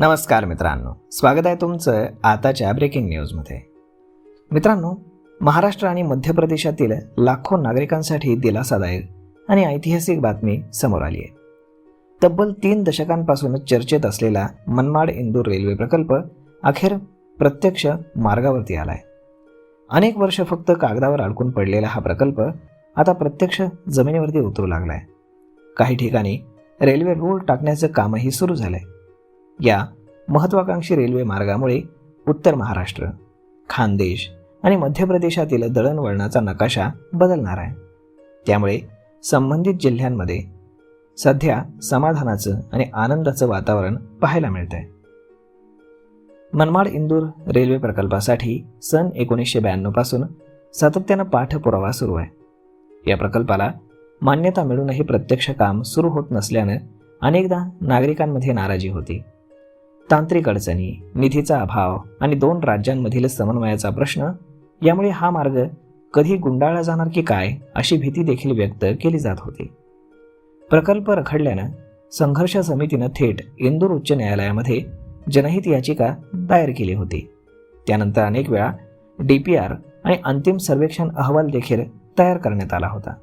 नमस्कार मित्रांनो, स्वागत आहे तुमचं आताच्या ब्रेकिंग न्यूजमध्ये. मित्रांनो, महाराष्ट्र आणि मध्य प्रदेशातील लाखो नागरिकांसाठी दिलासादायक आणि ऐतिहासिक बातमी समोर आली आहे. तब्बल 3 दशकांपासून चर्चेत असलेला मनमाड इंदूर रेल्वे प्रकल्प अखेर प्रत्यक्ष मार्गावरती आलाय. अनेक वर्ष फक्त कागदावर अडकून पडलेला हा प्रकल्प आता प्रत्यक्ष जमिनीवरती उतरू लागलाय. काही ठिकाणी रेल्वे रूळ टाकण्याचं कामही सुरू झालंय. या महत्त्वाकांक्षी रेल्वे मार्गामुळे उत्तर महाराष्ट्र, खानदेश आणि मध्य प्रदेशातील दळणवळणाचा नकाशा बदलणार आहे. त्यामुळे संबंधित जिल्ह्यांमध्ये सध्या समाधानाचं आणि आनंदाचं वातावरण पाहायला मिळतंय. मनमाड इंदूर रेल्वे प्रकल्पासाठी सन 1992 पासून सातत्यानं पाठपुरावा सुरू आहे. या प्रकल्पाला मान्यता मिळूनही प्रत्यक्ष काम सुरू होत नसल्यानं अनेकदा नागरिकांमध्ये नाराजी होती. तांत्रिक अडचणी, निधीचा अभाव आणि 2 राज्यांमधील समन्वयाचा प्रश्न यामुळे हा मार्ग कधी गुंडाळला जाणार की काय अशी भीती देखील व्यक्त केली जात होती. प्रकल्प रखडल्यानं संघर्ष समितीनं थेट इंदूर उच्च न्यायालयामध्ये जनहित याचिका दायर केली होती. त्यानंतर अनेक वेळा DPR आणि अंतिम सर्वेक्षण अहवाल देखील तयार करण्यात आला होता.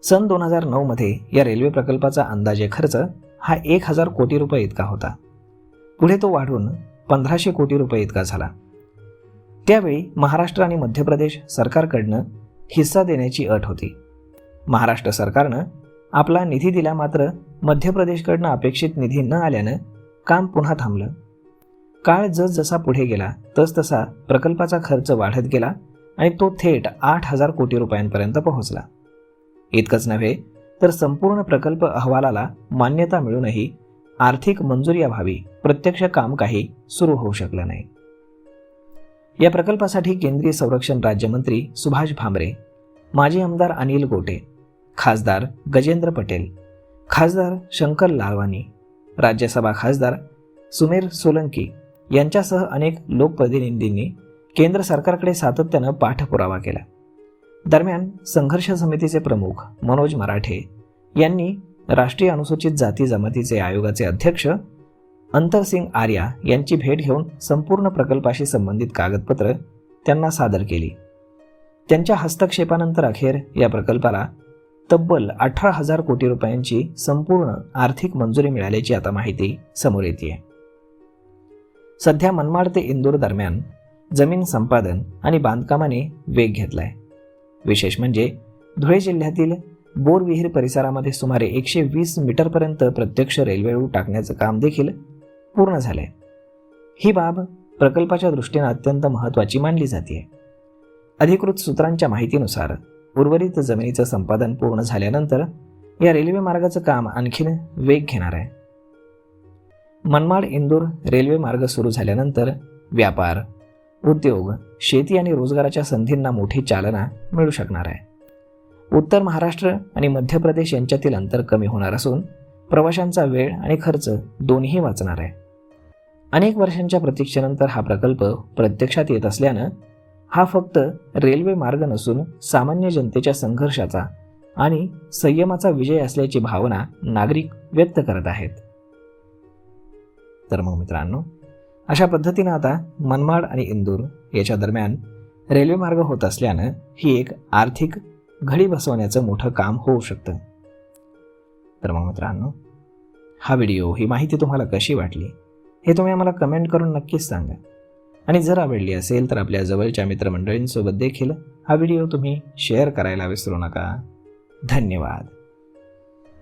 सन 2009 मध्ये या रेल्वे प्रकल्पाचा अंदाजे खर्च हा 1000 कोटी रुपये इतका होता. पुढे तो वाढून 1500 कोटी रुपये इतका झाला. त्यावेळी महाराष्ट्र आणि मध्य प्रदेश सरकारकडनं हिस्सा देण्याची अट होती. महाराष्ट्र सरकारनं आपला निधी दिला, मात्र मध्य प्रदेशकडनं अपेक्षित निधी न आल्यानं काम पुन्हा थांबलं. काळ जसजसा पुढे गेला तसतसा प्रकल्पाचा खर्च वाढत गेला आणि तो थेट 8000 कोटी रुपयांपर्यंत पोहोचला. इतकंच नव्हे तर संपूर्ण प्रकल्प अहवालाला मान्यता मिळूनही आर्थिक मंजुरीअभावी प्रत्यक्ष काम काही सुरू होऊ शकलं नाही. या प्रकल्पासाठी केंद्रीय संरक्षण राज्यमंत्री सुभाष भामरे, माजी आमदार अनिल गोटे, खासदार गजेंद्र पटेल, खासदार शंकर लालवानी, राज्यसभा खासदार सुमेर सोलंकी यांच्यासह अनेक लोकप्रतिनिधींनी केंद्र सरकारकडे सातत्यानं पाठपुरावा केला. दरम्यान संघर्ष समितीचे प्रमुख मनोज मराठे यांनी राष्ट्रीय अनुसूचित जाती जमातीचे आयोगाचे अध्यक्ष अंतरसिंग आर्या यांची भेट घेऊन संपूर्ण प्रकल्पाशी संबंधित कागदपत्र त्यांना सादर केली. त्यांच्या हस्तक्षेपानंतर अखेर या प्रकल्पाला तब्बल 18,000 कोटी रुपयांची संपूर्ण आर्थिक मंजुरी मिळाल्याची आता माहिती समोर येते. सध्या मनमाड ते इंदूर दरम्यान जमीन संपादन आणि बांधकामाने वेग घेतलाय. विशेष म्हणजे धुळे जिल्ह्यातील बोरविहीर परिसरामध्ये सुमारे 120 मीटरपर्यंत प्रत्यक्ष रेल्वे रूळ टाकण्याचं काम देखील पूर्ण झालंय. ही बाब प्रकल्पाच्या दृष्टीने अत्यंत महत्त्वाची मानली जाते. अधिकृत सूत्रांच्या माहितीनुसार उर्वरित जमिनीचं संपादन पूर्ण झाल्यानंतर या रेल्वे मार्गाचं काम आणखीन वेग घेणार आहे. मनमाड इंदूर रेल्वे मार्ग सुरू झाल्यानंतर व्यापार, उद्योग, शेती आणि रोजगाराच्या संधींना मोठी चालना मिळू शकणार आहे. उत्तर महाराष्ट्र आणि मध्य प्रदेश यांच्यातील अंतर कमी होणार असून प्रवाशांचा वेळ आणि खर्च दोन्ही वाचणार आहे. अनेक वर्षांच्या प्रतीक्षेनंतर हा प्रकल्प प्रत्यक्षात येत असल्यानं हा फक्त रेल्वे मार्ग नसून सामान्य जनतेच्या संघर्षाचा आणि संयमाचा विजय असल्याची भावना नागरिक व्यक्त करत आहेत. तर मग मित्रांनो, अशा पद्धतीनं आता मनमाड आणि इंदूर याच्या दरम्यान रेल्वे मार्ग होत असल्यानं ही एक आर्थिक घडी बसवण्याचं मोठं काम होऊ शकतं. तर मग मित्रांनो, हा व्हिडिओ, ही माहिती तुम्हाला कशी वाटली हे तुम्ही आम्हाला कमेंट करून नक्कीच सांगा. आणि जर आवडली असेल तर आपल्या जवळच्या मित्रमंडळींसोबत देखील हा व्हिडिओ तुम्ही शेअर करायला विसरू नका. धन्यवाद.